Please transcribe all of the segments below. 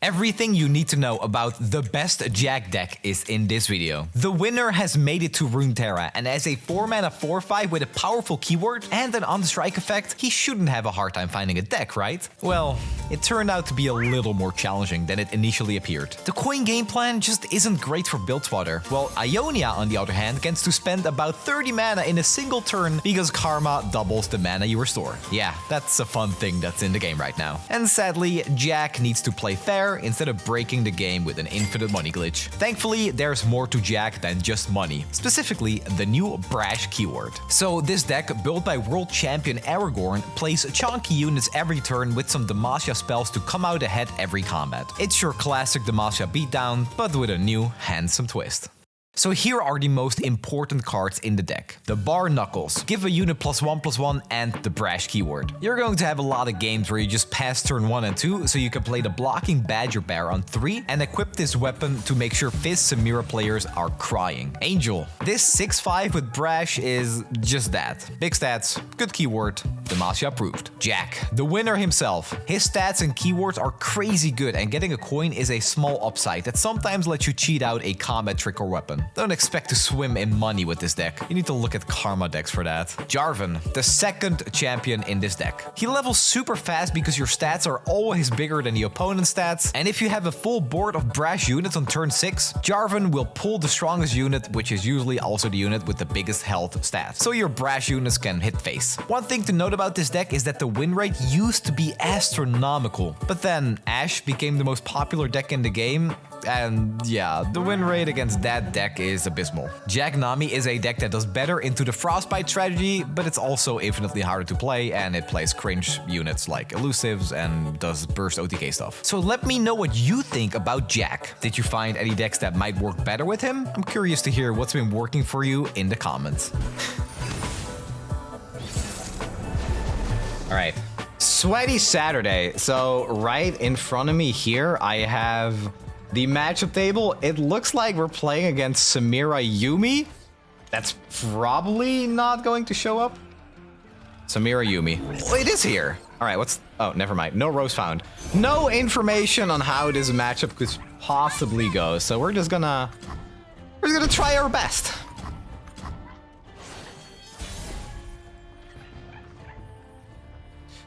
Everything you need to know about the best Jack deck is in this video. The winner has made it to Runeterra, and as a 4-mana 4/5 with a powerful keyword and an on-strike effect, he shouldn't have a hard time finding a deck, right? Well, it turned out to be a little more challenging than it initially appeared. The coin game plan just isn't great for build spotter, while Ionia, on the other hand, gets to spend about 30 mana in a single turn because Karma doubles the mana you restore. Yeah, that's a fun thing that's in the game right now. And sadly, Jack needs to play fair instead of breaking the game with an infinite money glitch. Thankfully, there's more to Jack than just money, specifically the new Brash keyword. So this deck, built by world champion Aragorn, plays chunky units every turn with some Demacia spells to come out ahead every combat. It's your classic Demacia beatdown, but with a new handsome twist. So here are the most important cards in the deck. The Bar Knuckles, give a unit +1/+1, and the Brash keyword. You're going to have a lot of games where you just pass turn 1 and 2, so you can play the blocking Badger Bear on 3 and equip this weapon to make sure Fizz Samira players are crying. Angel, this 6/5 with Brash is just that. Big stats, good keyword, Demacia approved. Jack, the winner himself. His stats and keywords are crazy good, and getting a coin is a small upside that sometimes lets you cheat out a combat trick or weapon. Don't expect to swim in money with this deck. You need to look at Karma decks for that. Jarvan, the second champion in this deck. He levels super fast because your stats are always bigger than the opponent's stats, and if you have a full board of Brash units on turn 6, Jarvan will pull the strongest unit, which is usually also the unit with the biggest health stat. So your Brash units can hit face. One thing to note about this deck is that the win rate used to be astronomical, but then Ashe became the most popular deck in the game, and yeah, the win rate against that deck is abysmal. Jack Nami is a deck that does better into the Frostbite strategy, but it's also infinitely harder to play, and it plays cringe units like Elusives and does burst OTK stuff. So let me know what you think about Jack. Did you find any decks that might work better with him? I'm curious to hear what's been working for you in the comments. All right, sweaty Saturday. So right in front of me here, I have the matchup table. It looks like we're playing against Samira Yuumi. That's probably not going to show up. Samira Yuumi. Oh, it is here. All right, what's... Oh, never mind. No rose found. No information on how this matchup could possibly go. So we're just gonna try our best.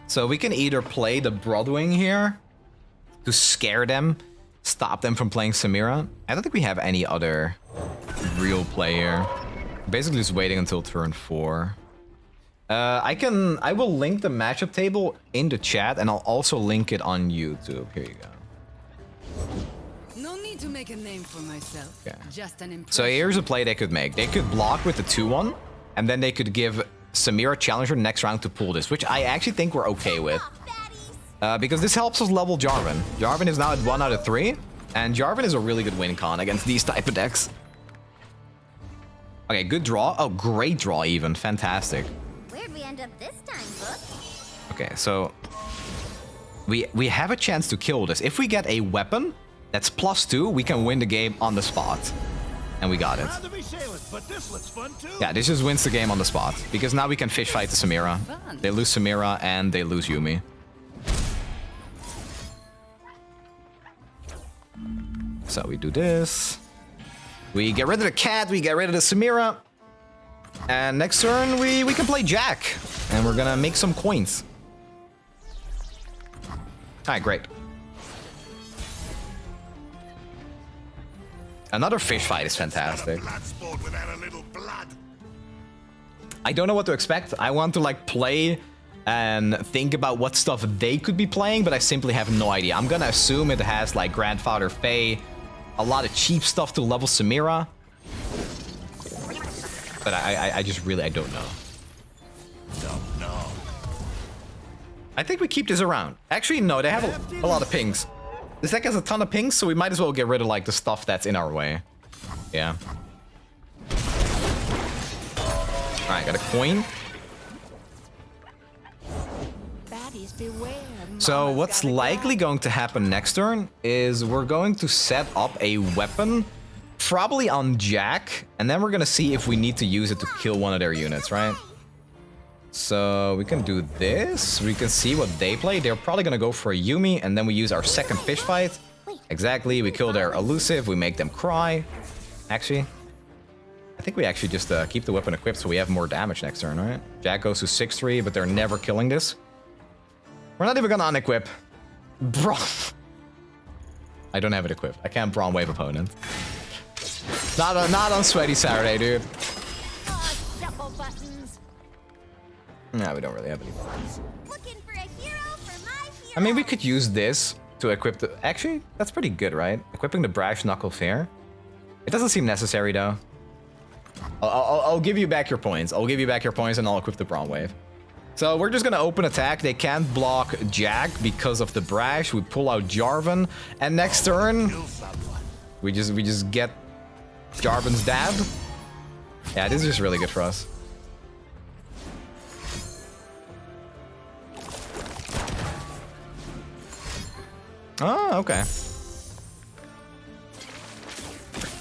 So we can either play the Broodwing here to scare them, stop them from playing Samira. I don't think we have any other real player. Basically just waiting until turn 4. I will link the matchup table in the chat, and I'll also link it on YouTube. Here you go. No need to make a name for myself. Okay. Just an impression. So here's a play they could make. They could block with the 2/1, and then they could give Samira Challenger next round to pull this, which I actually think we're okay with. Because this helps us level Jarvan. Jarvan is now at 1 out of 3, and Jarvan is a really good win con against these type of decks. Okay, good draw. Oh, great draw even. Fantastic. Where'd we end up this time, Book? Okay, so we have a chance to kill this. If we get a weapon that's +2, we can win the game on the spot. And we got it. Yeah, this just wins the game on the spot, because now we can fish fight the Samira. They lose Samira and they lose Yuumi. So we do this. We get rid of the cat, we get rid of the Samira. And next turn, we can play Jack. And we're gonna make some coins. Alright, great. Another fish fight is fantastic. I don't know what to expect. I want to like play and think about what stuff they could be playing, but I simply have no idea. I'm gonna assume it has like Grandfather Fae, a lot of cheap stuff to level Samira. But I just really, I don't know. I think we keep this around. Actually, no, they have a lot of pings. This deck has a ton of pings, so we might as well get rid of like the stuff that's in our way. Yeah. Alright, got a coin. So what's likely going to happen next turn is we're going to set up a weapon, probably on Jack, and then we're gonna see if we need to use it to kill one of their units, right? So we can do this. We can see what they play. They're probably gonna go for a Yuumi, and then we use our second fish fight. Exactly, we kill their elusive, we make them cry. Actually, I think we actually just keep the weapon equipped so we have more damage next turn, right? Jack goes to 6-3, but they're never killing this. We're not even gonna unequip. Bro. I don't have it equipped. I can't Brawn Wave opponent. Not on Sweaty Saturday, dude. No, we don't really have any buttons. Looking for a hero for my hero. I mean, we could use this to equip the... Actually, that's pretty good, right? Equipping the Brash Knuckle Fair. It doesn't seem necessary, though. I'll give you back your points. I'll give you back your points, and I'll equip the Brawn Wave. So we're just gonna open attack. They can't block Jack because of the Brash. We pull out Jarvan, and next turn, we just get Jarvan's dab. Yeah, this is just really good for us. Oh, okay.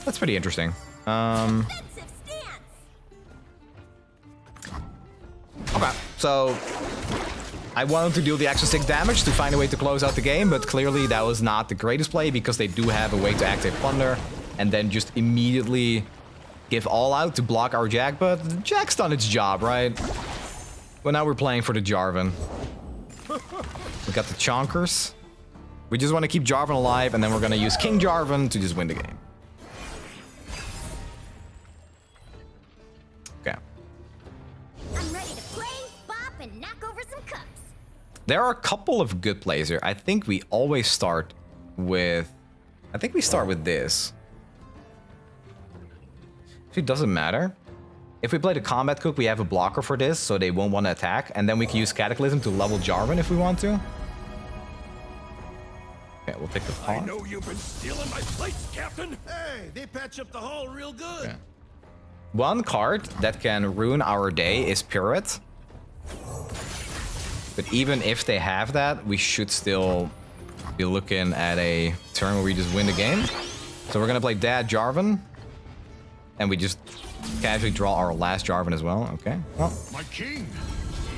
That's pretty interesting. Okay, so I wanted to deal the extra 6 damage to find a way to close out the game, but clearly that was not the greatest play because they do have a way to activate Plunder and then just immediately give all out to block our Jack, but Jack's done its job, right? But now we're playing for the Jarvan. We got the Chonkers. We just want to keep Jarvan alive, and then we're going to use King Jarvan to just win the game. Okay. I'm ready to play, bop, and knock over some cups. There are a couple of good plays here. I think we always start with... I think we start with this. Actually, it doesn't matter. If we play the Combat Cook, we have a blocker for this, so they won't want to attack. And then we can use Cataclysm to level Jarvan if we want to. Okay, we'll take the pot. I know you've been stealing my plates, Captain. Hey, they patch up the hall real good. Okay. One card that can ruin our day is Pirouette. But even if they have that, we should still be looking at a turn where we just win the game. So we're gonna play Dad Jarvan. And we just casually draw our last Jarvan as well. Okay, well. My king.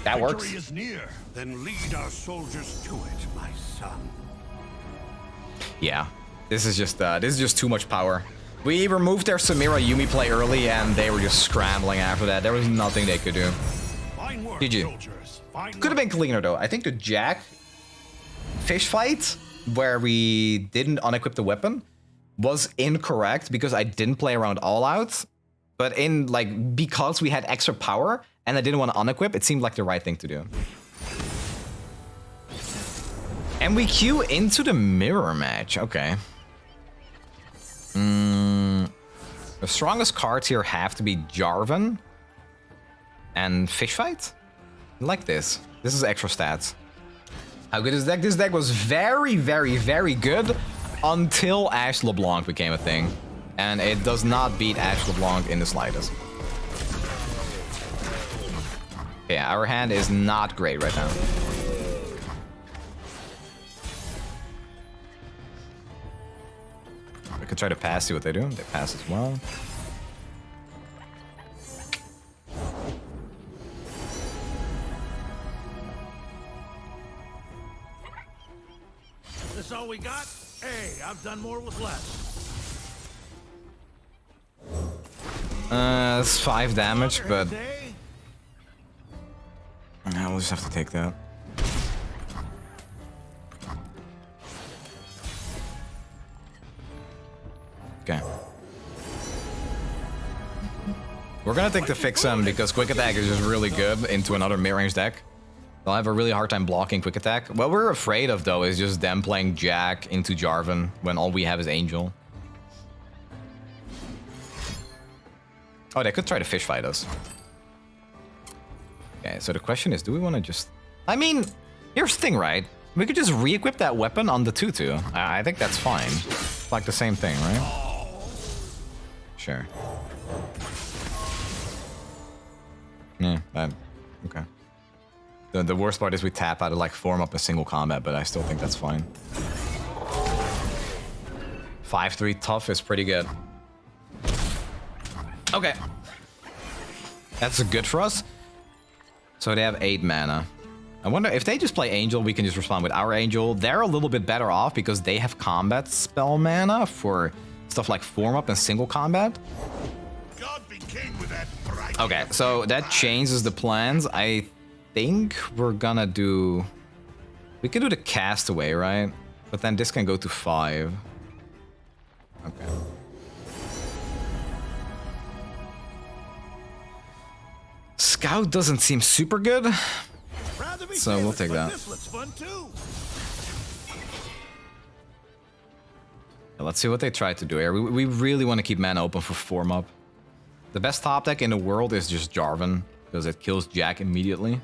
That Victory works. is near. Then lead our soldiers to it, my son. Yeah, this is just too much power. We removed their Samira Yumi play early, and they were just scrambling after that. There was nothing they could do. Fine work, GG. soldiers. Fine Could have been cleaner though. I think the Jack fish fight where we didn't unequip the weapon was incorrect because I didn't play around all out. But in like because we had extra power and I didn't want to unequip, it seemed like the right thing to do. And we queue into the mirror match. Okay. The strongest cards here have to be Jarvan and Fish Fight. I like this. This is extra stats. How good is this deck? This deck was very, very, very good until Ashe LeBlanc became a thing. And it does not beat Ashe LeBlanc in the slightest. Yeah, our hand is not great right now. We could try to pass, see what they do. They pass as well. This all we got? Hey, I've done more with less. It's 5 damage, but we'll just have to take that. Okay. We're gonna take the fix him because Quick Attack is just really good into another mid-range deck. They'll have a really hard time blocking Quick Attack. What we're afraid of though is just them playing Jack into Jarvan when all we have is Angel. Oh, they could try to fish fight us. Okay, so the question is, do we want to just... I mean, here's the thing, right? We could just re-equip that weapon on the 2/2. I think that's fine. It's like the same thing, right? Sure. Yeah, okay. The worst part is we tap out to like form up a single combat, but I still think that's fine. 5/3 tough is pretty good. Okay. That's good for us. So they have 8 mana. I wonder if they just play Angel, we can just respond with our Angel. They're a little bit better off because they have combat spell mana for stuff like form up and single combat. God be king with that bright Okay, so that changes the plans. I think we're gonna do... We can do the Castaway, right? But then this can go to 5. Okay. Scout doesn't seem super good, so we'll take that. This looks fun too. Let's see what they try to do here. We really want to keep mana open for form up. The best top deck in the world is just Jarvan, because it kills Jack immediately.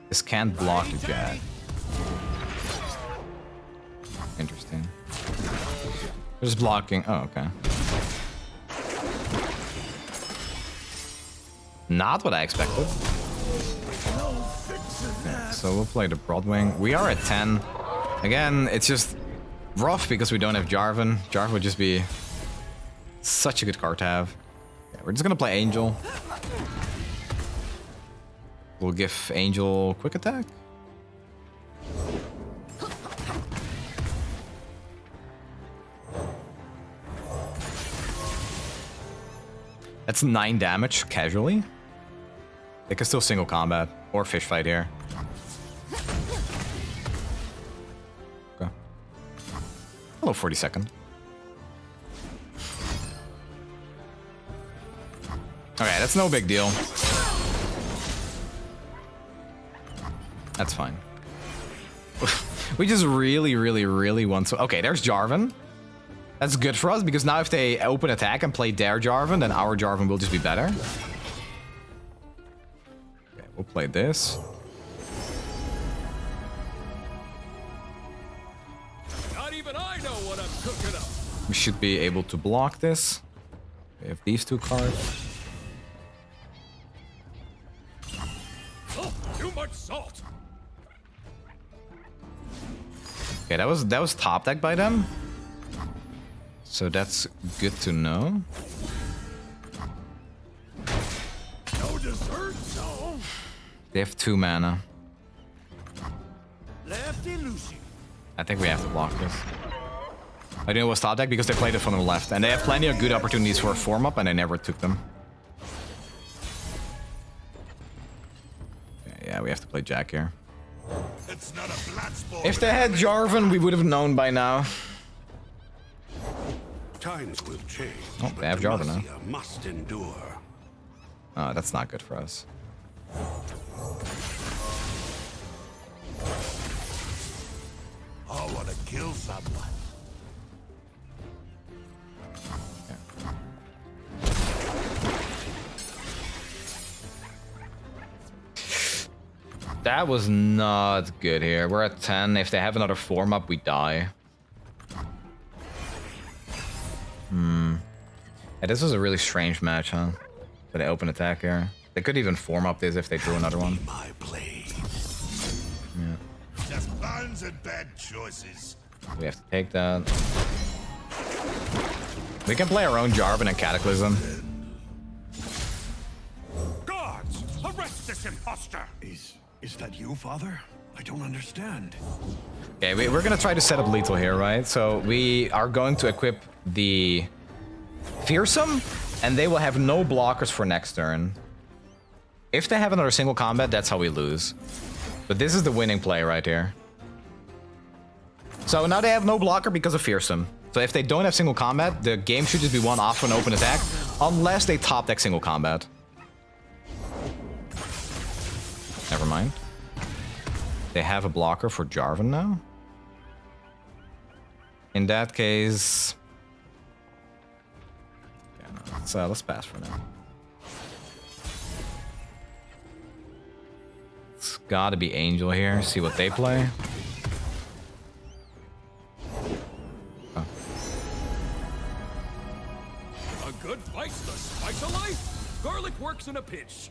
This can't block the Jack. Interesting. They're just blocking. Oh, okay. Not what I expected. Okay, so we'll play the Broadwing. We are at 10. Again, it's just rough because we don't have Jarvan. Jarvan would just be such a good card to have. Yeah, we're just gonna play Angel. We'll give Angel quick attack. That's 9 damage casually. They can still single combat or fish fight here. Okay. Hello, 42nd. Okay, that's no big deal. That's fine. We just really want to... Okay, there's Jarvan. That's good for us, because now if they open attack and play their Jarvan, then our Jarvan will just be better. Okay, we'll play this. Not even I know what I'm cooking up. We should be able to block this. We have these 2 cards. Oh, too much salt. Okay, that was top deck by them. So that's good to know. No dessert, so. They have 2 mana. Lefty loosey. I think we have to block this. I didn't know it was top deck because they played it from the left. And they have plenty of good opportunities for a form up and they never took them. Okay, yeah, we have to play Jack here. It's not a blood sport. If they had Jarvan, we would have known by now. Times will change. Oh, they have Jarvan now. Must endure. Oh, that's not good for us. I want to kill someone. That was not good here. We're at 10. If they have another form up, we die. Yeah, this was a really strange match, huh? For the open attack here. They could even form up this if they drew another one. My blade. Yeah. Just buns and bad choices. We have to take that. We can play our own Jarvan and Cataclysm. Guards, arrest this imposter. Is that you, Father? I don't understand. Okay, we're gonna try to set up lethal here, right? So we are going to equip the Fearsome, and they will have no blockers for next turn. If they have another single combat, that's how we lose. But this is the winning play right here. So now they have no blocker because of Fearsome. So if they don't have single combat, the game should just be won off an open attack, unless they top deck single combat. Never mind. They have a blocker for Jarvan now. In that case... Yeah, no, let's pass for now. It's gotta be Angel here. See what they play. Oh. A good fight's the spice of life. Garlic works in a pinch.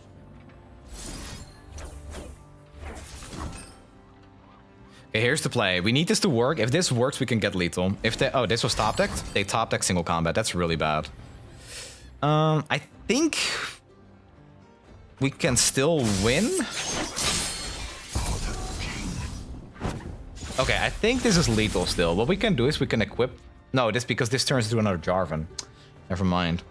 Okay, here's the play. We need this to work. If this works, we can get lethal. If they... Oh, this was top decked? They top deck single combat. That's really bad. I think... we can still win. Okay, I think this is lethal still. What we can do is we can equip... No, this because this turns into another Jarvan. Never mind.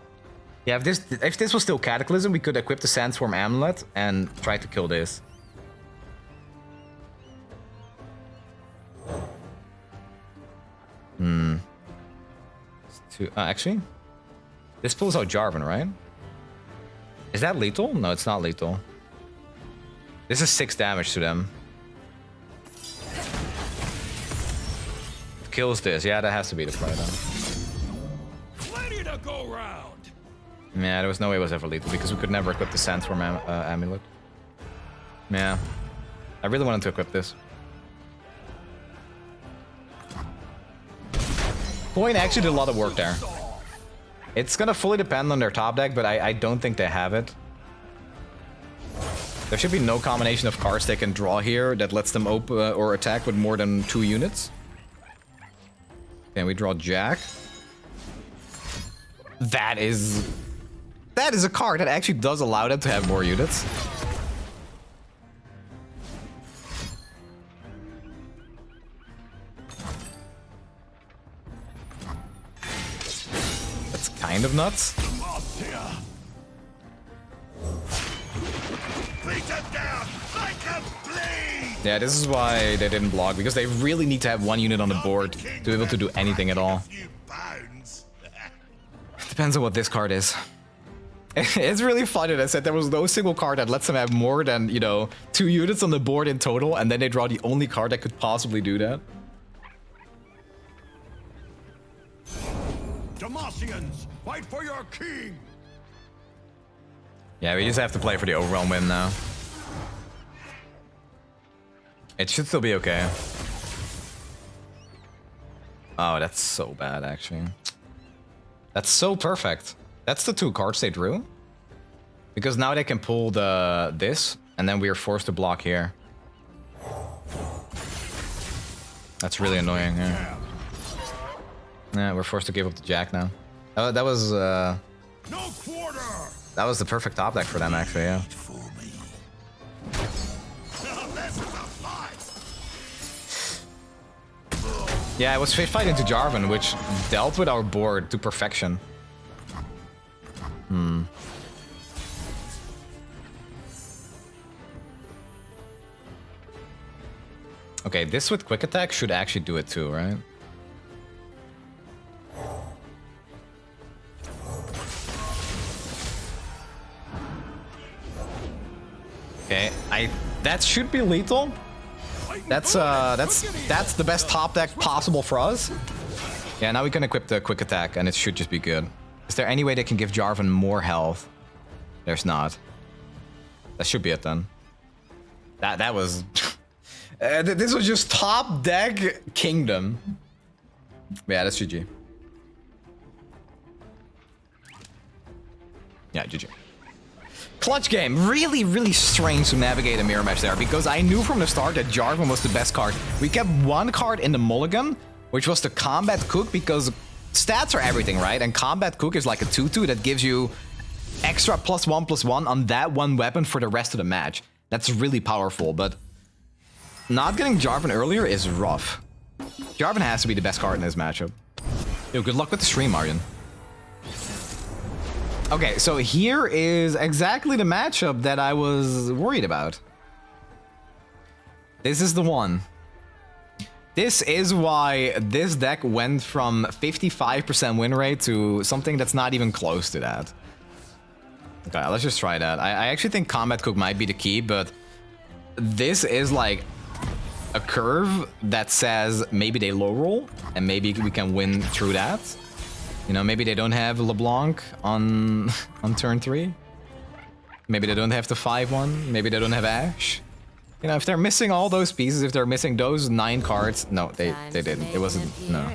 Yeah, if this was still Cataclysm, we could equip the Sandstorm Amulet and try to kill this. Actually, this pulls out Jarvan, right? Is that lethal? No, it's not lethal. This is 6 damage to them. Kills this. Yeah, that has to be the play then. Plenty to go round. Yeah, there was no way it was ever lethal because we could never equip the Sandstorm Amulet. Yeah. I really wanted to equip this. Point actually did a lot of work there. It's gonna fully depend on their top deck, but I don't think they have it. There should be no combination of cards they can draw here that lets them open or attack with more than 2 units. Okay, we draw Jack. That is a card that actually does allow them to have more units. That's kind of nuts. Yeah, this is why they didn't block, because they really need to have 1 unit on the board to be able to do anything at all. Depends on what this card is. It's really funny that I said there was no single card that lets them have more than, you know, 2 units on the board in total, and then they draw the only card that could possibly do that. Demacians, fight for your king! Yeah, we just have to play for the overwhelm win now. It should still be okay. Oh, that's so bad, actually. That's so perfect. That's the 2 cards they drew. Because now they can pull this, and then we are forced to block here. That's really annoying, yeah. Yeah, we're forced to give up the Jack now. That was the perfect top deck for them, actually, yeah. Yeah, it was Fate Fight into Jarvan, which dealt with our board to perfection. Okay, this with Quick Attack should actually do it too, right? Okay, that should be lethal. That's the best top deck possible for us. Yeah, now we can equip the Quick Attack and it should just be good. Is there any way they can give Jarvan more health? There's not. That should be it then. That was this was just top deck kingdom. Yeah, that's GG. Yeah, GG. Clutch game. Really, really strange to navigate a mirror match there, because I knew from the start that Jarvan was the best card. We kept 1 card in the mulligan, which was the Combat Cook, because stats are everything, right? And Combat Cook is like a 2/2 that gives you extra +1/+1 on that 1 weapon for the rest of the match. That's really powerful, but not getting Jarvan earlier is rough. Jarvan has to be the best card in this matchup. Yo, good luck with the stream, Arjen. Okay, so here is exactly the matchup that I was worried about. This is the one. This is why this deck went from 55% win rate to something that's not even close to that. Okay, let's just try that. I actually think Combat Cook might be the key, but this is like a curve that says maybe they low roll and maybe we can win through that. You know, maybe they don't have LeBlanc on turn 3. Maybe they don't have the 5/1. Maybe they don't have Ashe. You know, if they're missing all those pieces, if they're missing those 9 cards, no, they didn't. It wasn't, no.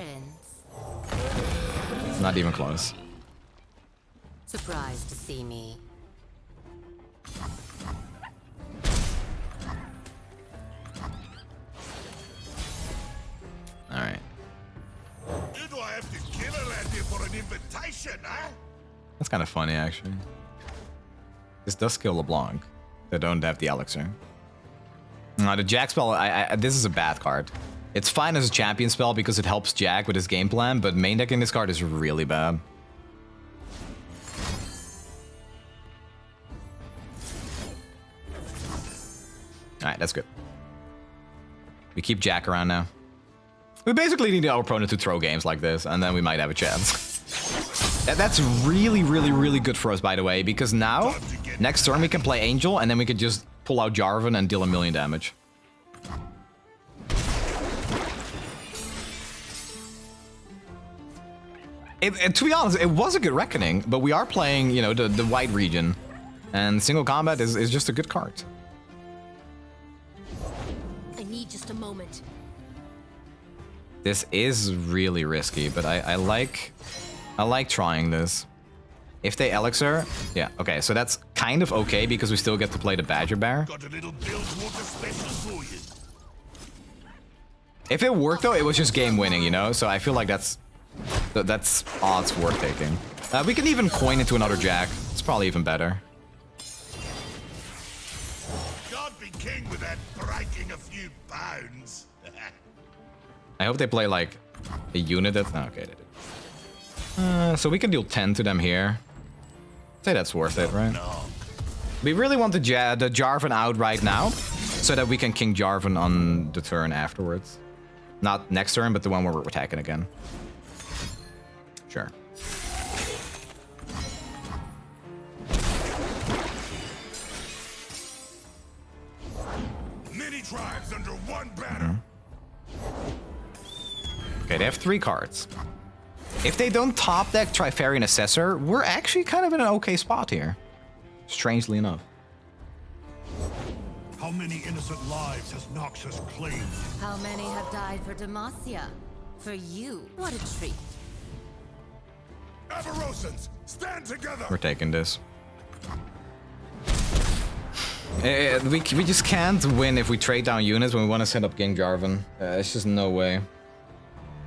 Not even close. Surprised to see me. All right. Do I have to kill a lady for an invitation, huh? That's kind of funny, actually. This does kill LeBlanc. They don't have the elixir. The Jack spell, this is a bad card. It's fine as a champion spell because it helps Jack with his game plan, but main decking this card is really bad. Alright, that's good. We keep Jack around now. We basically need our opponent to throw games like this, and then we might have a chance. That's really, really, really good for us, by the way, because now, next turn we can play Angel, and then we could just pull out Jarvan and deal 1,000,000 damage. To be honest, it was a good reckoning, but we are playing, you know, the white region, and single combat is just a good card. I need just a moment. This is really risky, but I like trying this. If they elixir, yeah, okay, so that's kind of okay because we still get to play the Badger Bear. Got a little Bilgewater special for you. If it worked though, it was just game winning, you know. So I feel like that's odds worth taking. We can even coin into another Jack. It's probably even better. God be king with that breaking a few pounds. I hope they play like a unit that. Oh, okay, they did. So we can deal 10 to them here. I'd say that's worth it, right? No. We really want the Jarvan out right now, so that we can King Jarvan on the turn afterwards. Not next turn, but the one where we're attacking again. Sure. Many tribes under one banner. Okay, they have 3 cards. If they don't top deck Trifarian Assessor, we're actually kind of in an okay spot here. Strangely enough. How many innocent lives has Noxus claimed? How many have died for Demacia? For you, what a treat. Avarosans, stand together. We're taking this. We just can't win if we trade down units when we want to set up King Jarvan. It's just no way.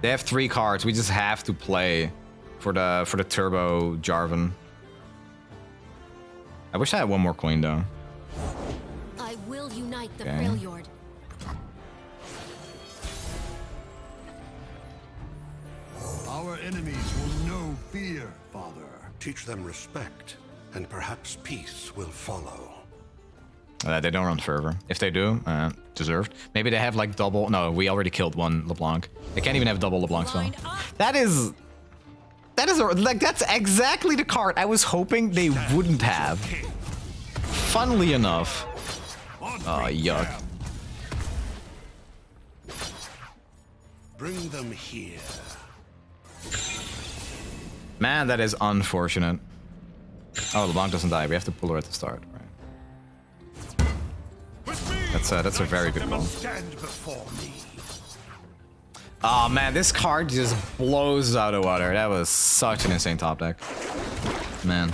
They have 3 cards. We just have to play for the turbo Jarvan. I wish I had one more coin though. I will unite the Okay. Freljord. Our enemies will know fear, Father. Teach them respect, and perhaps peace will follow. They don't run fervor. If they do, deserved. Maybe they have like double. No, we already killed one LeBlanc. They can't even have double LeBlanc spell. That's exactly the card I was hoping they wouldn't have. Funnily enough. Oh, yuck. Bring them here. Man, that is unfortunate. Oh, LeBlanc doesn't die. We have to pull her at the start. Right. That's a very good call. Stand before me. Oh man, this card just blows out of water. That was such an insane top deck. Man.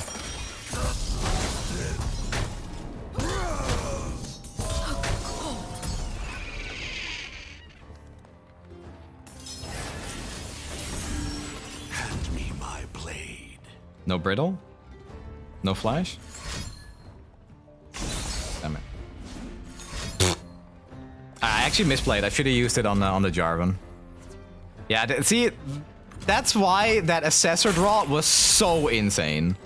Hand me my blade. No brittle? No flash? Damn it. I actually misplayed. I should have used it on the Jarvan. Yeah, see, that's why that Assessor draw was so insane.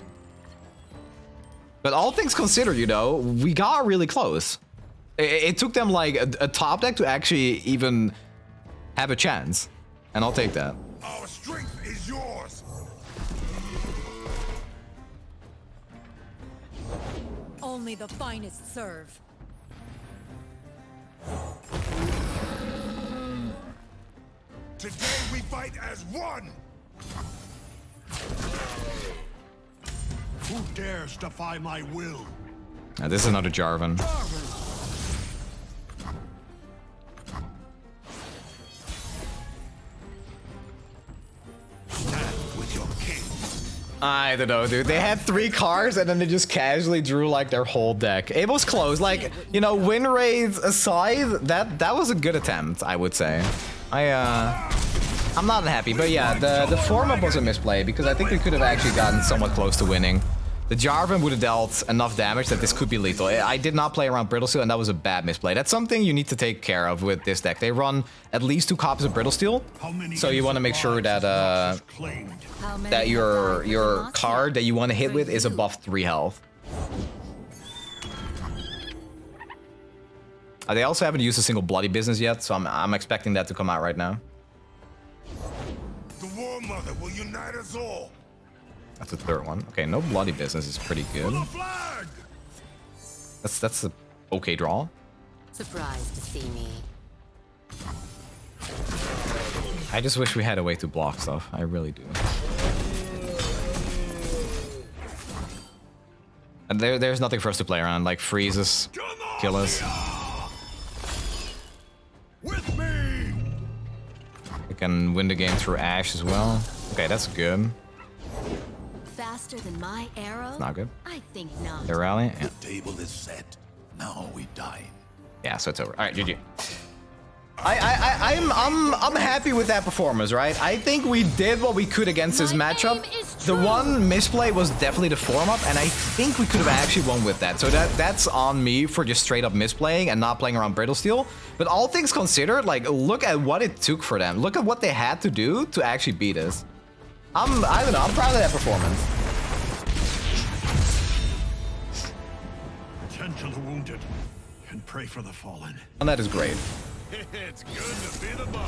But all things considered, you know, we got really close. It took them like a top deck to actually even have a chance. And I'll take that. Our strength is yours. Only the finest serve. Today we fight as one. Who dares defy my will? Now, this is another Jarvan. Stand with your king. I don't know, dude. They had 3 cards and then they just casually drew like their whole deck. It was close. Like, you know, win rates aside, that was a good attempt, I would say. I'm not happy, but yeah, the form-up was a misplay because I think we could have actually gotten somewhat close to winning. The Jarvan would have dealt enough damage that this could be lethal. I did not play around Brittlesteel, and that was a bad misplay. That's something you need to take care of with this deck. They run at least 2 copies of Brittlesteel, so you want to make sure that that your card that you want to hit with is above 3 health. They also haven't used a single Bloody Business yet, so I'm expecting that to come out right now. The War Mother will unite us all. That's the 3rd one. Okay, no Bloody Business is pretty good. That's a okay draw. Surprised to see me. I just wish we had a way to block stuff. I really do. And there's nothing for us to play around, like freezes, kill us. With me. We can win the game through Ashe as well. Okay, that's good. Faster than my arrow? Not good. I think not. The rally? Yeah. The table is set. Now we dine. Yeah, so it's over. All right, GG. I'm happy with that performance, right? I think we did what we could against this matchup. The one misplay was definitely the form up, and I think we could have actually won with that. So that's on me for just straight up misplaying and not playing around Brittlesteel. But all things considered, like, look at what it took for them. Look at what they had to do to actually beat us. I don't know, I'm proud of that performance. Tend to the wounded and pray for the fallen. And that is great. It's good to be the boss.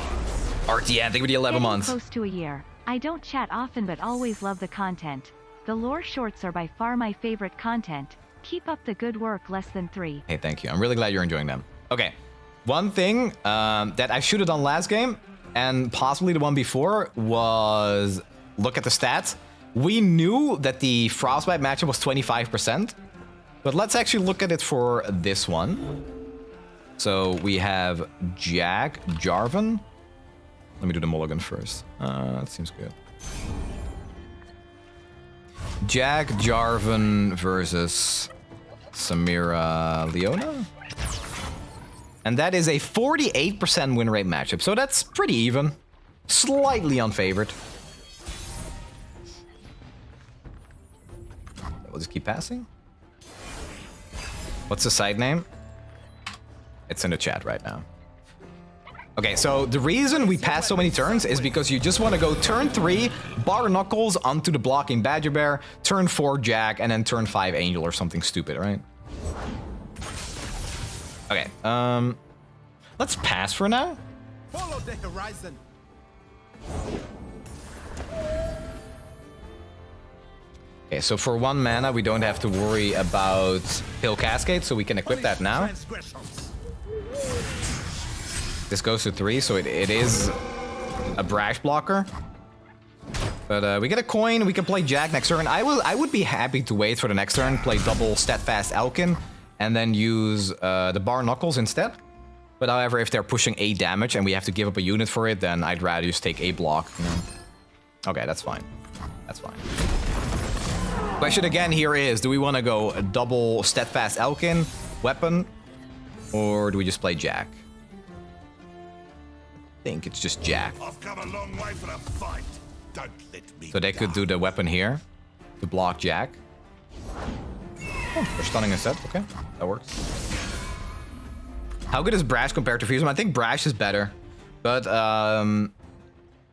RTN, thank you for the 11 months. Close to a year. I don't chat often but always love the content. The lore shorts are by far my favorite content. Keep up the good work, less than 3. Hey, thank you. I'm really glad you're enjoying them. Okay, one thing that I should have done last game, and possibly the one before, was look at the stats. We knew that the Frostbite matchup was 25%, but let's actually look at it for this one. So we have Jack, Jarvan. Let me do the mulligan first. That seems good. Jack, Jarvan versus Samira, Leona. And that is a 48% win rate matchup. So that's pretty even. Slightly unfavored. We'll just keep passing. What's the side name? It's in the chat right now. Okay, so the reason we pass so many turns is because you just want to go turn 3, Bar Knuckles onto the blocking Badger Bear, turn 4 Jack, and then turn 5 Angel or something stupid, right? Okay, let's pass for now. Follow the horizon. Okay, so for 1 mana, we don't have to worry about Pill Cascade, so we can equip that now. This goes to 3, so it is a Brash blocker. But we get a coin, we can play Jack next turn. I would be happy to wait for the next turn, play double Steadfast Elkin, and then use the Bar Knuckles instead. But however, if they're pushing 8 damage and we have to give up a unit for it, then I'd rather just take a block. You know? Okay, that's fine. That's fine. Question again here is, do we want to go a double Steadfast Elkin weapon, or do we just play Jack? I think it's just Jack. I've come a long way for a fight. Don't let me So they could do the weapon here to block Jack. Oh, they're stunning instead. Okay, that works. How good is Brash compared to Fearsome? I think Brash is better, but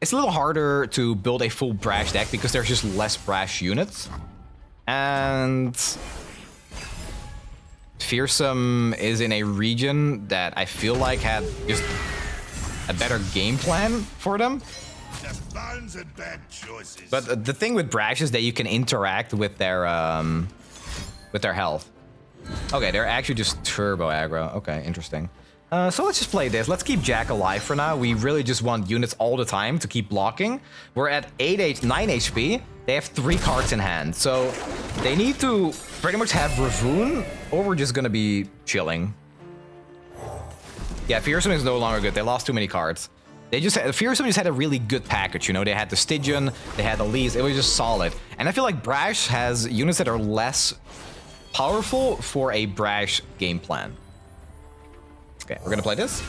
it's a little harder to build a full Brash deck because there's just less Brash units. And Fearsome is in a region that I feel like had just a better game plan for them. and bad choices. But the thing with Brash is that you can interact with their health. Okay, they're actually just turbo aggro. Okay, interesting. So let's just play this. Let's keep Jack alive for now. We really just want units all the time to keep blocking. We're at 9 HP. They have 3 cards in hand. So they need to pretty much have Ravoon, or we're just gonna be chilling. Yeah, Fearsome is no longer good. They lost too many cards. Fearsome just had a really good package, you know? They had the Stygian, they had the Lease. It was just solid. And I feel like Brash has units that are less powerful for a Brash game plan. Okay, we're gonna play this.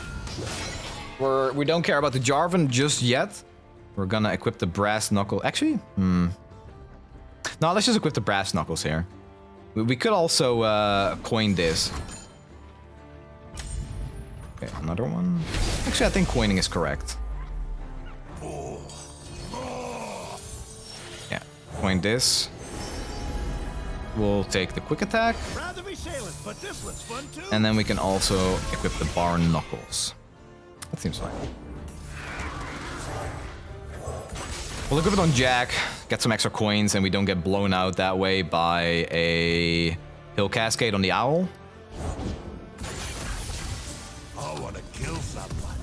We don't care about the Jarvan just yet. We're gonna equip the Brass Knuckle. Actually, No, let's just equip the brass knuckles here. We could also coin this. Okay, another one. Actually, I think coining is correct. Yeah, coin this. We'll take the quick attack. Rather be sailing, but this looks fun too. And then we can also equip the barn knuckles. That seems fine. We'll equip it on Jack, get some extra coins, and we don't get blown out that way by a hill cascade on the owl. I want to kill someone.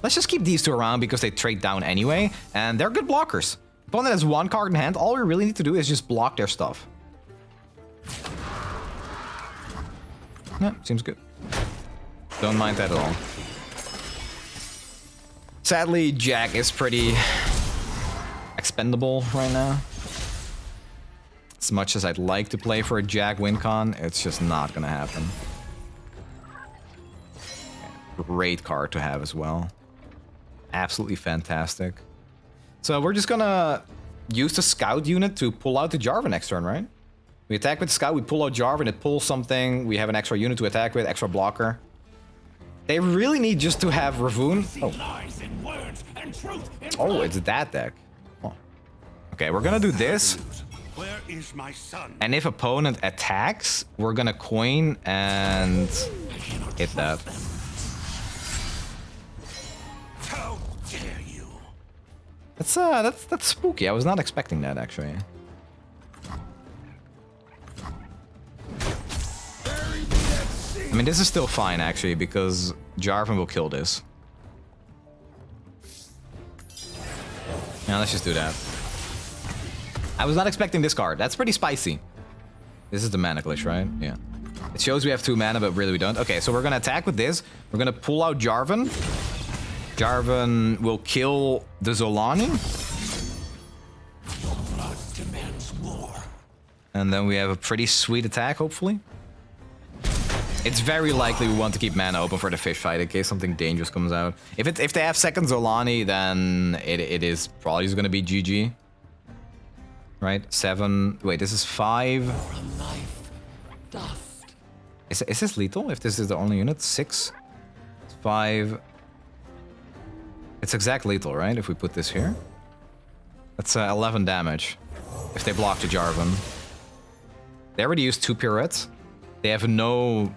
Let's just keep these two around because they trade down anyway, and they're good blockers. Opponent has one card in hand, all we really need to do is just block their stuff. Yeah, seems good. Don't mind that at all. Sadly, Jack is pretty expendable right now. As much as I'd like to play for a Jack win con, it's just not gonna happen. Great card to have as well. Absolutely fantastic. So we're just gonna use the scout unit to pull out the Jarvan next turn, right? We attack with the scout, we pull out Jarvan, it pulls something, we have an extra unit to attack with, extra blocker. They really need just to have Ravoon. Oh, it's that deck. Oh. Okay, we're gonna do this. Where is my son? And if opponent attacks, we're gonna coin and hit that. How dare you? That's spooky. I was not expecting that actually. I mean, this is still fine actually because Jarvan will kill this. Yeah, let's just do that. I was not expecting this card. That's pretty spicy. This is the mana glitch, right? Yeah. It shows we have 2 mana, but really we don't. Okay, so we're gonna attack with this. We're gonna pull out Jarvan. Jarvan will kill the Zolani. Blood demands more. And then we have a pretty sweet attack, hopefully. It's very likely we want to keep mana open for the fish fight in case something dangerous comes out. If they have second Zolani, then it is probably just gonna be GG. Right? 7. Wait, this is 5. Is this lethal? If this is the only unit? 6. 5. It's exact lethal, right? If we put this here. That's 11 damage. If they block the Jarvan. They already used 2 pirouettes. They have no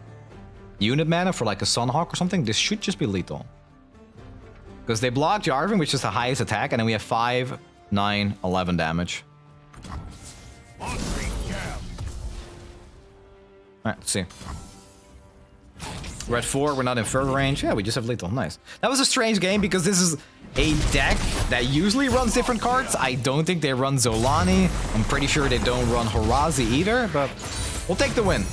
unit mana for like a Sunhawk or something. This should just be lethal. Because they block Jarvan, which is the highest attack, and then we have 5, 9, 11 damage. Alright, let's see. We're at 4, we're not in further range. Yeah, we just have lethal, nice. That was a strange game because this is a deck that usually runs different cards. I don't think they run Zolani. I'm pretty sure they don't run Horazi either, but we'll take the win.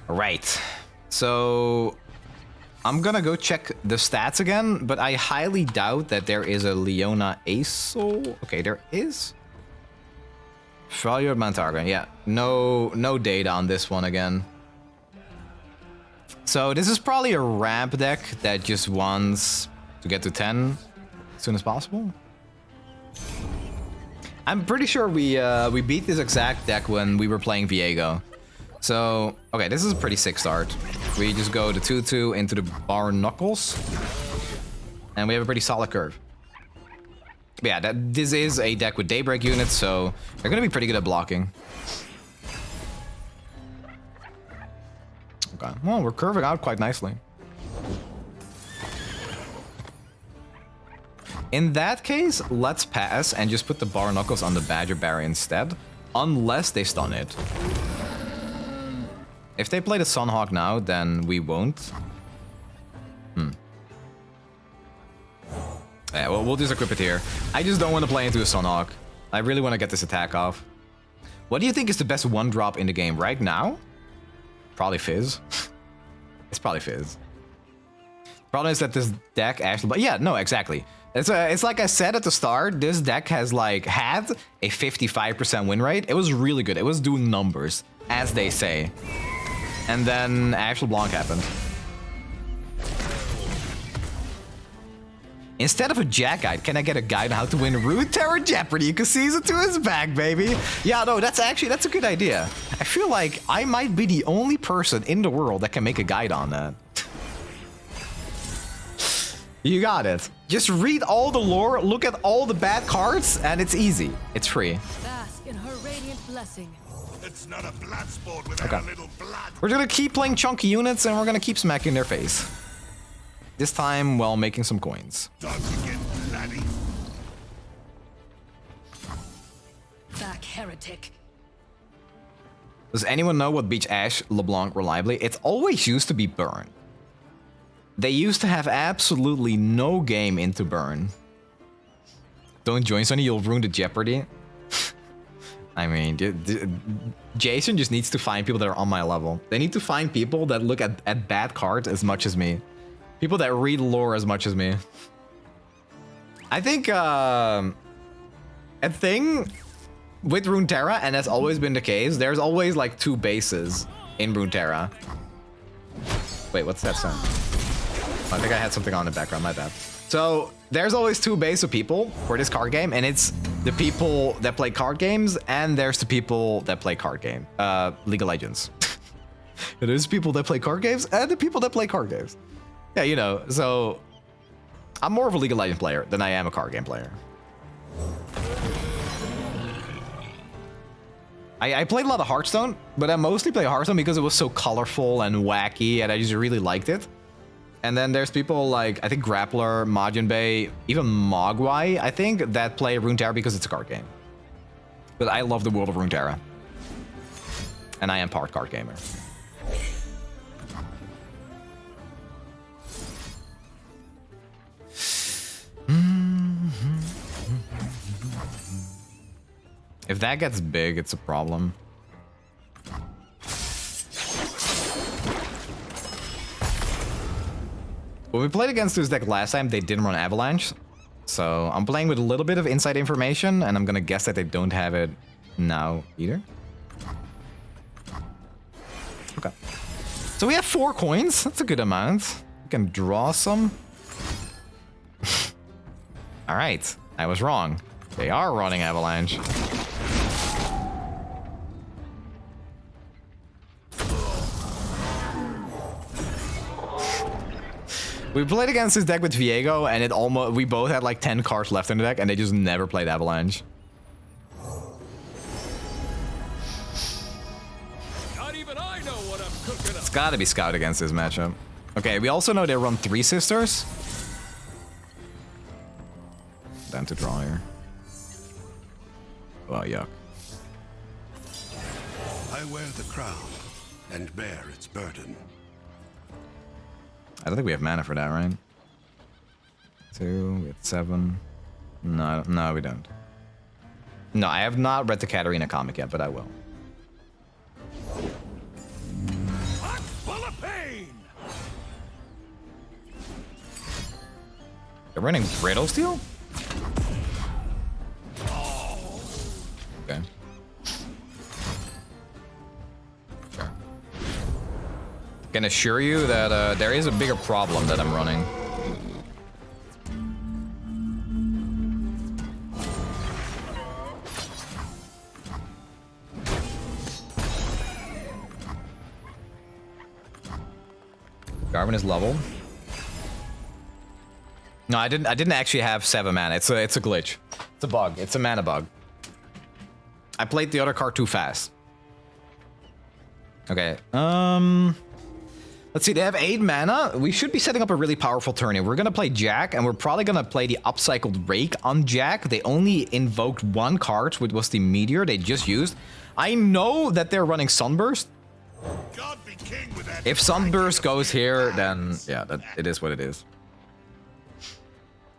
Alright, so I'm gonna go check the stats again, but I highly doubt that there is a Leona Aesol. Okay, there is. Value of Mantarga, yeah. No data on this one again. So this is probably a ramp deck that just wants to get to 10 as soon as possible. I'm pretty sure we beat this exact deck when we were playing Viego. So, okay, this is a pretty sick start. We just go the 2-2 into the Barn Knuckles. And we have a pretty solid curve. But yeah, this is a deck with Daybreak units, so they're gonna be pretty good at blocking. Okay, well, we're curving out quite nicely. In that case, let's pass and just put the Barn Knuckles on the Badger Barrier instead. Unless they stun it. If they play the Sunhawk now, then we won't. Yeah, well, we'll just equip it here. I just don't want to play into a Sunhawk. I really want to get this attack off. What do you think is the best 1-drop in the game right now? Probably Fizz. It's probably Fizz. Problem is that this deck actually... But yeah, no, exactly. It's like I said at the start, this deck has like had a 55% win rate. It was really good. It was doing numbers, as they say. And then Actual Blanc happened. Instead of a Jack guide, can I get a guide on how to win Runeterra Jeopardy? You can seize it to his back, baby. Yeah, no, that's a good idea. I feel like I might be the only person in the world that can make a guide on that. You got it. Just read all the lore, look at all the bad cards, and it's easy. It's free. Bask in her radiant blessing. It's not a blood sport without a little blood. We're gonna keep playing chunky units, and we're gonna keep smacking their face. This time while making some coins. Don't forget, laddie. Back, heretic. Does anyone know what beats Ash LeBlanc reliably? It's always used to be Burn. They used to have absolutely no game into Burn. Don't join Sonny, you'll ruin the Jeopardy. I mean, Jason just needs to find people that are on my level. They need to find people that look at bad cards as much as me. People that read lore as much as me. I think a thing with Runeterra, and that's always been the case, there's always like 2 bases in Runeterra. Wait, what's that sound? I think I had something on in the background, my bad. So there's always 2 bases of people for this card game, and it's the people that play card games, and there's the people that play card game. League of Legends. There's people that play card games, and the people that play card games. Yeah, you know, so I'm more of a League of Legends player than I am a card game player. I played a lot of Hearthstone, but I mostly play Hearthstone because it was so colorful and wacky, and I just really liked it. And then there's people like, I think GrappLr, MajinBae, even Mogwai, I think, that play Runeterra because it's a card game. But I love the world of Runeterra. And I am part card gamer. If that gets big, it's a problem. When we played against this deck last time, they didn't run Avalanche. So I'm playing with a little bit of inside information, and I'm gonna guess that they don't have it now either. Okay. So we have 4 coins. That's a good amount. We can draw some. All right. I was wrong. They are running Avalanche. We played against this deck with Viego, and we both had like 10 cards left in the deck, and they just never played Avalanche. Not even I know what I'm cooking up. It's gotta be Scout against this matchup. Okay, we also know they run 3 Sisters. Then to draw here. Oh, yuck. I wear the crown and bear its burden. I don't think we have mana for that, right? 2, we have 7. No, we don't. No, I have not read the Katarina comic yet, but I will. I'm full of pain. They're running Brittle Steel? Okay. Sure. Can assure you that there is a bigger problem that I'm running. Garvin is leveled. No, I didn't actually have 7 mana. It's a glitch. It's a bug. It's a mana bug. I played the other card too fast. Okay. Let's see. They have 8 mana. We should be setting up a really powerful turn here. We're gonna play Jack, and we're probably gonna play the upcycled Rake on Jack. They only invoked 1 card, which was the Meteor they just used. I know that they're running Sunburst. God be king with that. If Sunburst goes here, then yeah, it is what it is.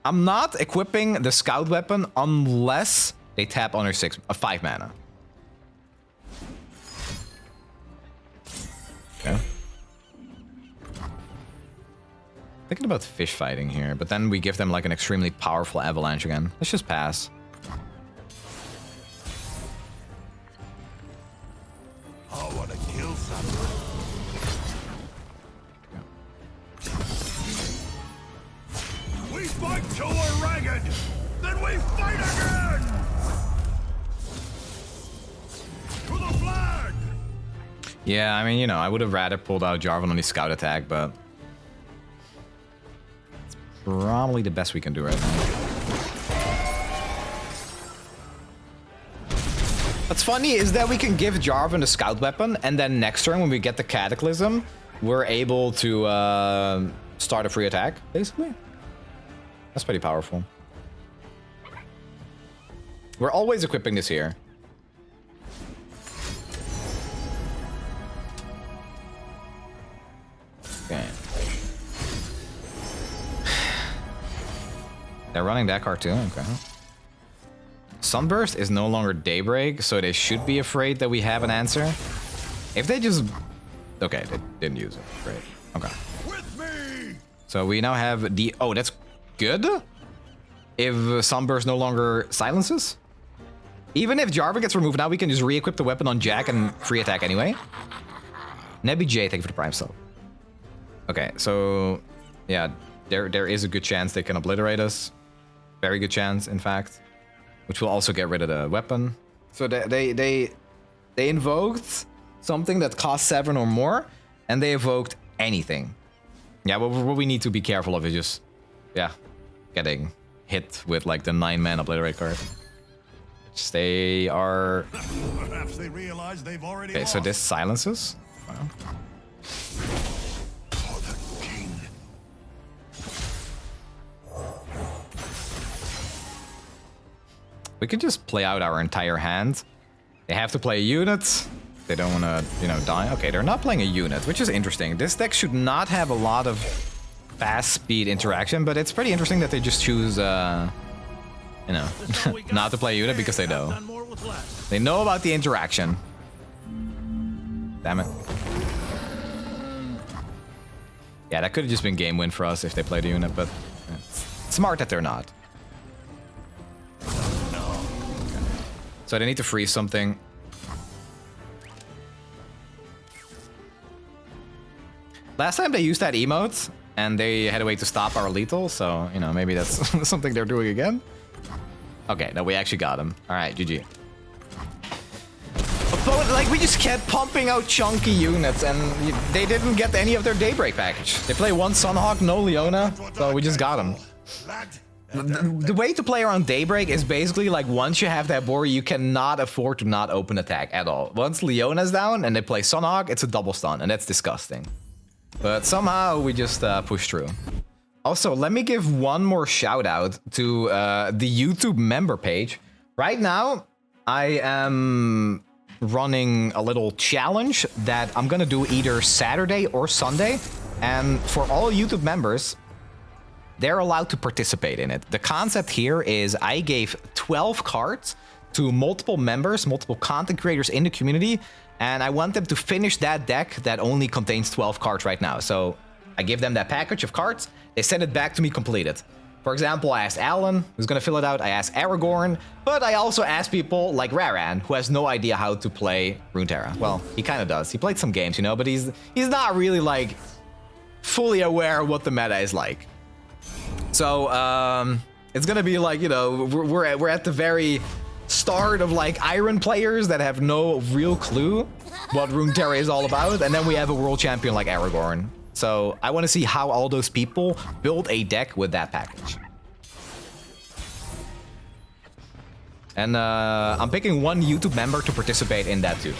I'm not equipping the Scout weapon unless they tap under 5 mana. Okay. Thinking about fish fighting here, but then we give them like an extremely powerful avalanche again. Let's just pass. I want to kill someone. Fight till we're ragged! Then we fight again! To the flag! Yeah, I mean, you know, I would have rather pulled out Jarvan on his scout attack, but it's probably the best we can do right now. What's funny is that we can give Jarvan the scout weapon, and then next turn when we get the Cataclysm, we're able to start a free attack, basically. That's pretty powerful. We're always equipping this here. Okay. They're running that card too, okay. Sunburst is no longer Daybreak, so they should be afraid that we have an answer. If they just... Okay, they didn't use it. Great. Okay. With me! So we now have the... Oh, that's good? If Sunburst no longer silences? Even if Jarvan gets removed now, we can just re-equip the weapon on Jack and free attack anyway. Nebby J, thank you for the Prime sub. Okay, so... Yeah, there is a good chance they can obliterate us. Very good chance, in fact. Which will also get rid of the weapon. So they invoked something that costs 7 or more, and they evoked anything. Yeah, what we need to be careful of is just, yeah, getting hit with like the 9-man obliterate card. Just they are... Perhaps they realize they've already Okay, lost. so this silences. Wow. For the king. We could just play out our entire hand. They have to play a unit. They don't want to, you know, die. Okay, they're not playing a unit, which is interesting. This deck should not have a lot of fast speed interaction, but it's pretty interesting that they just choose, you know, not to play a unit because they know. They know about the interaction. Damn it. Yeah, that could have just been game win for us if they played a unit, but it's smart that they're not. So they need to freeze something. Last time they used that emote, and they had a way to stop our lethal, so, you know, maybe that's something they're doing again. Okay, no, we actually got him. Alright, GG. But, like, we just kept pumping out chunky units, and they didn't get any of their Daybreak package. They play one Sunhawk, no Leona, so we just got him. The way to play around Daybreak is basically like once you have that board, you cannot afford to not open attack at all. Once Leona's down and they play Sunhawk, it's a double stun, and that's disgusting. But somehow we just push through. Also, let me give one more shout out to the YouTube member page. Right now, I am running a little challenge that I'm gonna do either Saturday or Sunday. And for all YouTube members, they're allowed to participate in it. The concept here is I gave 12 cards to multiple members, multiple content creators in the community, and I want them to finish that deck that only contains 12 cards right now. So I give them that package of cards, they send it back to me completed. For example, I asked Alan, who's gonna fill it out, I asked Aragorn, but I also asked people like Raran, who has no idea how to play Runeterra. Well, he kinda does. He played some games, you know, but he's not really like fully aware of what the meta is like. So, it's gonna be like, you know, we're at the very start of like Iron players that have no real clue what Runeterra is all about, and then we have a world champion like Aragorn. So I want to see how all those people build a deck with that package. And I'm picking one YouTube member to participate in that too.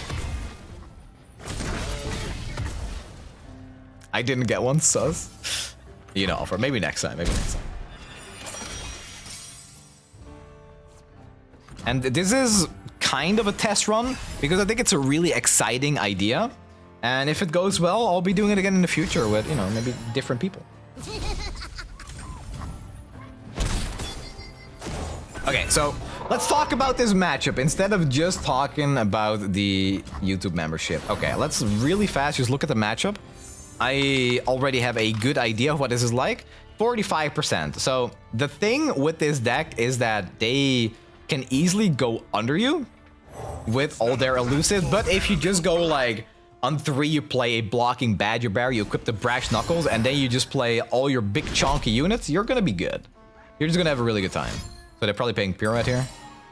I didn't get one, sus. You know, for maybe next time, maybe next time. And this is kind of a test run, because I think it's a really exciting idea. And if it goes well, I'll be doing it again in the future with, you know, maybe different people. Okay, so let's talk about this matchup instead of just talking about the YouTube membership. Okay, let's really fast just look at the matchup. I already have a good idea of what this is like. 45%. So the thing with this deck is that they can easily go under you with all their elusive, but if you just go like on 3, you play a blocking Badger Bear, you equip the Brash Knuckles, and then you just play all your big chunky units, you're gonna be good. You're just gonna have a really good time. So they're probably paying Pirouette here.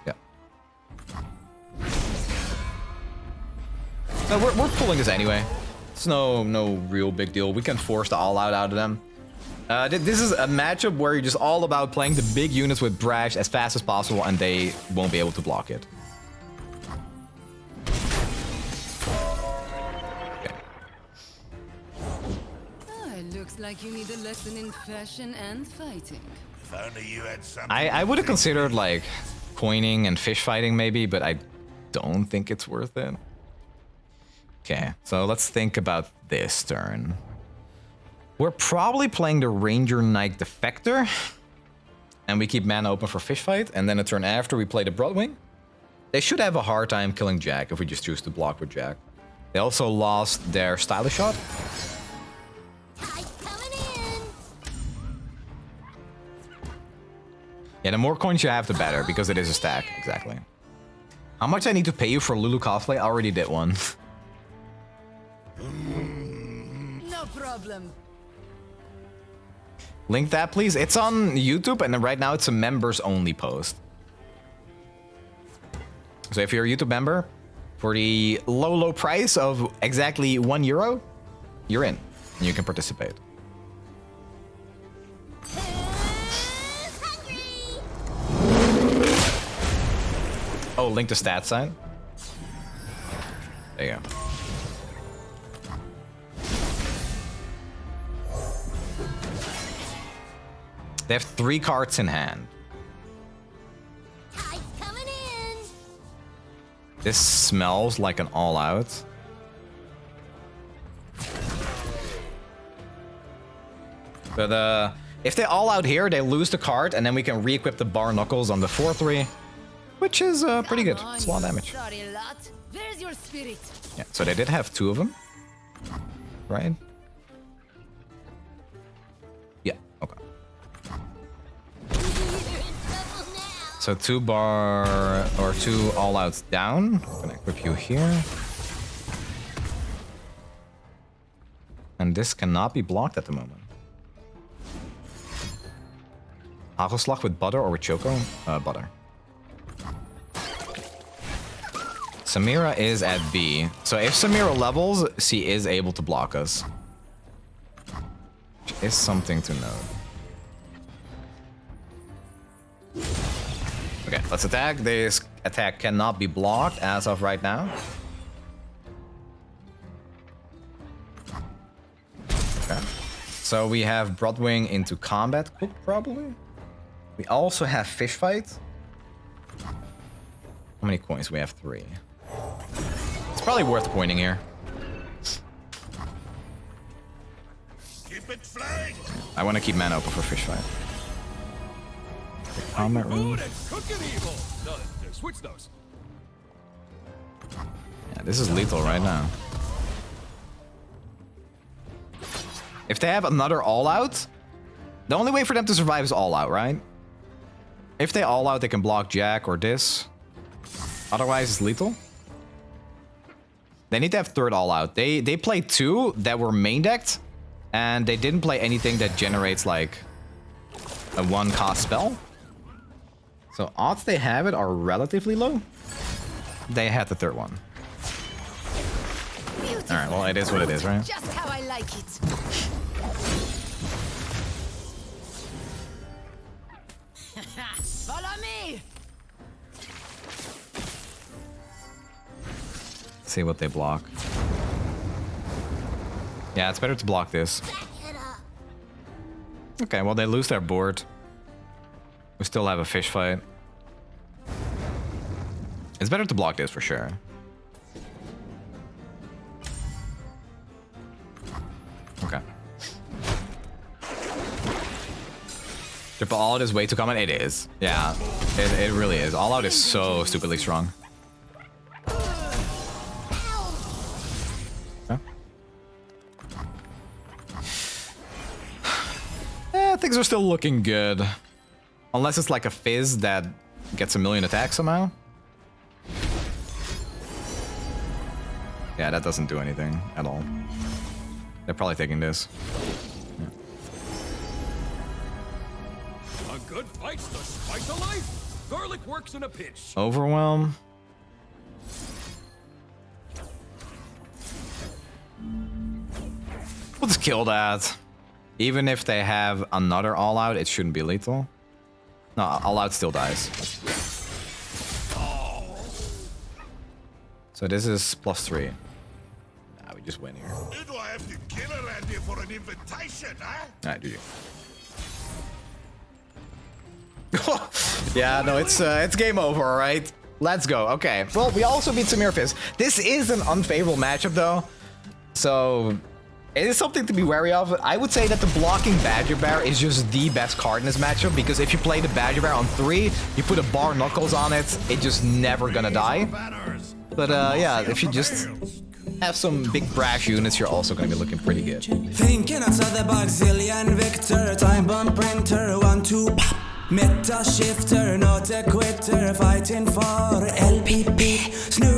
Yeah. No, we're pulling this anyway. It's no real big deal. We can force the all-out out of them. This is a matchup where you're just all about playing the big units with Brash as fast as possible, and they won't be able to block it. Okay. It looks like you need a lesson in fashion and fighting. If only you had something. I would have considered like coining and fish fighting maybe, but I don't think it's worth it. Okay, so let's think about this turn. We're probably playing the Ranger Knight Defector, and we keep mana open for fish fight, and then a turn after we play the Broadwing. They should have a hard time killing Jack if we just choose to block with Jack. They also lost their Stylish Shot. Tide's coming in. Yeah, the more coins you have, the better, because it is a stack. Exactly. How much I need to pay you for Lulu cosplay? I already did one. No problem. Link that, please. It's on YouTube, and right now it's a members-only post. So if you're a YouTube member, for the low price of exactly €1, you're in, and you can participate. Who's hungry? Oh, link the stat sign. There you go. They have 3 cards in hand. Tide's coming in. This smells like an all-out. But if they all-out here, they lose the card, and then we can re-equip the Bar Knuckles on the 4/3, which is pretty good. It's a lot of damage. Sorry, lot. Where's your spirit? Yeah, so they did have 2 of them, right? Yeah, okay. You're in trouble now. So 2 bar or 2 all-outs down. I'm gonna equip you here. And this cannot be blocked at the moment. Hagelslag with butter or with Choco? Butter. Samira is at B. So if Samira levels, she is able to block us. Which is something to note. Okay, let's attack. This attack cannot be blocked as of right now. Okay. So we have Broadwing into combat cook, probably. We also have fish fight. How many coins? We have 3. It's probably worth coining here. Keep it flying. I want to keep mana open for fish fight. The combat room. Food and cooking evil. No, switch those. Yeah, this is lethal right now. If they have another all-out, the only way for them to survive is all-out, right? If they all-out, they can block Jack or this. Otherwise, it's lethal. They need to have 3rd all-out. They played 2 that were main decked, and they didn't play anything that generates, like, a 1-cost spell. So odds they have it are relatively low. They had the 3rd one. Alright, well, it is what it is, right? Just how I like it. Follow me. See what they block. Yeah, it's better to block this. Back it up. Okay, well, they lose their board. We still have a fish fight. It's better to block this for sure. Okay. Triple all-out is way too common. It is. Yeah, it really is. All-out is so stupidly strong. Okay. Things are still looking good. Unless it's like a Fizz that gets a million attacks somehow. Yeah, that doesn't do anything at all. They're probably taking this. Yeah. A A good fight's the spice of life. Garlic works in a pinch. Overwhelm. We'll just kill that. Even if they have another all-out, it shouldn't be lethal. No, all-out still dies. So this is +3. Nah, we just win here. Do I have to kill a Randy for an invitation, huh? Alright, GG. Yeah, no, it's game over, alright? Let's go. Okay. Well, we also beat Samir Fizz. This is an unfavorable matchup, though. So it is something to be wary of. I would say that the blocking Badger Bear is just the best card in this matchup, because if you play the Badger Bear on 3, you put a Bar Knuckles on it, it's just never gonna die. But yeah, if you just have some big brash units, you're also gonna be looking pretty good. Thinking outside the box, zillion victor, time bomb printer, 1, 2, pop. Meta shifter, not a quitter, fighting for LPP. Snnuy